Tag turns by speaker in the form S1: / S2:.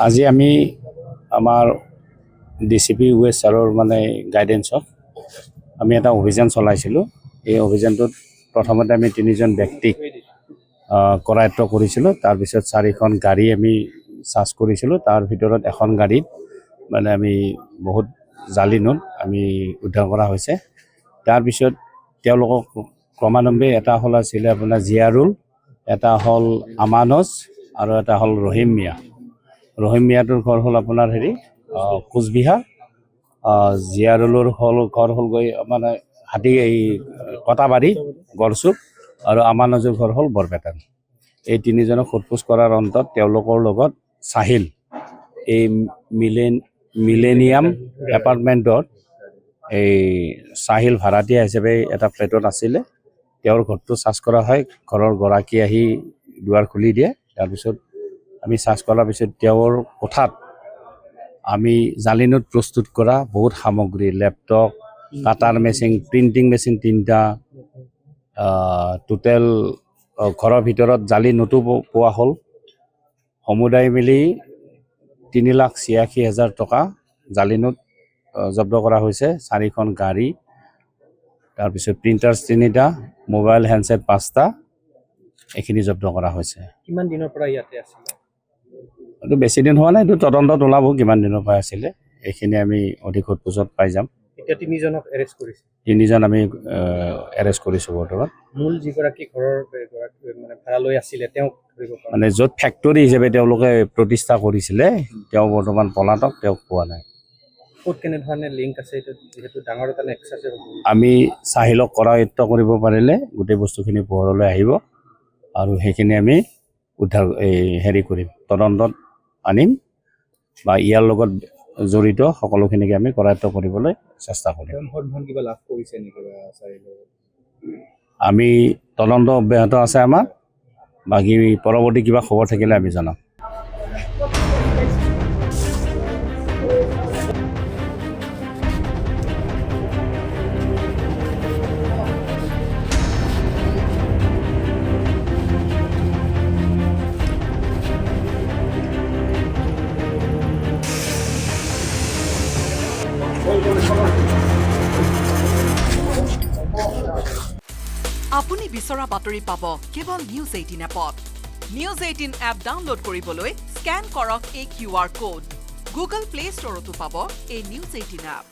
S1: আজি আমি আমাৰ ডিচিপি ৱেষ্ট ছাৰৰ মানে গাইডেন্সত আমি এটা অভিযান চলাইছিলোঁ। এই অভিযানটোত প্ৰথমতে আমি 3জন ব্যক্তিক কৰায়ত্ব কৰিছিলোঁ। তাৰপিছত 4খন গাড়ী আমি চাৰ্জ কৰিছিলোঁ। তাৰ ভিতৰত এখন গাড়ীত মানে আমি বহুত জালি নোট আমি উদ্ধাৰ কৰা হৈছে। তাৰপিছত তেওঁলোকক ক্ৰমান্বয়ে এটা হ'ল আছিলে আপোনাৰ জিয়াৰুল, এটা হ'ল আমানজ আৰু এটা হ'ল ৰহিম মিয়া। ৰহিম মিয়াটোৰ ঘৰ হ'ল আপোনাৰ কোচবিহাৰ, জিয়াৰুলৰ ঘৰ হ'ল গৈ মানে এই কটাবাৰী গড়চুক, আৰু আমানজৰ ঘৰ হ'ল বৰপেটাত। এই 3জনক সোধপোছ কৰাৰ অন্তত তেওঁলোকৰ লগত চাহিল এই মিলেনিয়াম এপাৰ্টমেণ্টত এই চাহিল ভাড়াতীয়া হিচাপে এটা ফ্লেটত আছিলে। তেওঁৰ ঘৰটো চাৰ্জ কৰা হয়। ঘৰৰ গৰাকী আহি দুৱাৰ খুলি দিয়ে। তাৰপিছত আমি চাৰ্জ কৰাৰ পিছত তেওঁৰ কোঠাত আমি জালি নোট প্ৰস্তুত কৰা বহুত সামগ্ৰী, লেপটপ, কাটাৰ মেচিন, প্ৰিণ্টিং মেচিন 3টা, টোটেল ঘৰৰ ভিতৰত জালি নোটো পোৱা হ'ল। সমুদায় মিলি 3,86,000 টকা জালি নোট জব্দ কৰা হৈছে। 4খন গাড়ী, তাৰপিছত প্ৰিণ্টাৰ 3টা, মোবাইল হেণ্ডছেট 5টা, এইখিনি জব্দ কৰা হৈছে।
S2: কিমান দিনৰ পৰা ইয়াতে আছিল?
S1: এইটো বেছি দিন হোৱা নাই, এইটো তদন্তত ওলাব কিমান দিনৰ পৰা আছিলে। এইখিনি আমি অধিক সোধপোছত পাই যাম।
S2: এতিয়া 3জনক এৰেষ্ট কৰিছে।
S1: 3জন আমি এৰেষ্ট কৰিছোঁ বৰ্তমান।
S2: মূল যিগৰাকী ঘৰৰ মানে ভাড়া লৈ আছিলে তেওঁক ধৰিব পৰা
S1: মানে য'ত ফেক্টৰী হিচাপে তেওঁলোকে প্ৰতিষ্ঠা কৰিছিলে, তেওঁ বৰ্তমান পলাতক, তেওঁক পোৱা নাই।
S2: ক'ত কেনেধৰণে লিংক আছে এইটো, যিহেতু ডাঙৰ এটা নেক্সাছ
S1: আমি চাহিলক কৰায়ত্ব কৰিব পাৰিলে গোটেই বস্তুখিনি পোহৰলৈ আহিব, আৰু সেইখিনি আমি উদ্ধাৰ কৰিম, তদন্তত আনিম, বা ইয়াৰ লগত জড়িত সকলোখিনিকে আমি কৰায়ত্ব কৰিবলৈ চেষ্টা কৰিম।
S2: কিবা লাভ কৰিছে নেকি?
S1: আমি তদন্ত অব্যাহত আছে আমাৰ। বাকী পৰৱৰ্তী কিবা খবৰ থাকিলে আমি জনাম।
S3: আপুনি বিচৰা বাতৰি পাব কেৱল নিউজ 18 এপত। নিউজ 18 এপ ডাউনলোড কৰিবলৈ স্কেন কৰক এই QR কোড। গুগল প্লে ষ্টৰতো পাব এই নিউজ 18 এপ।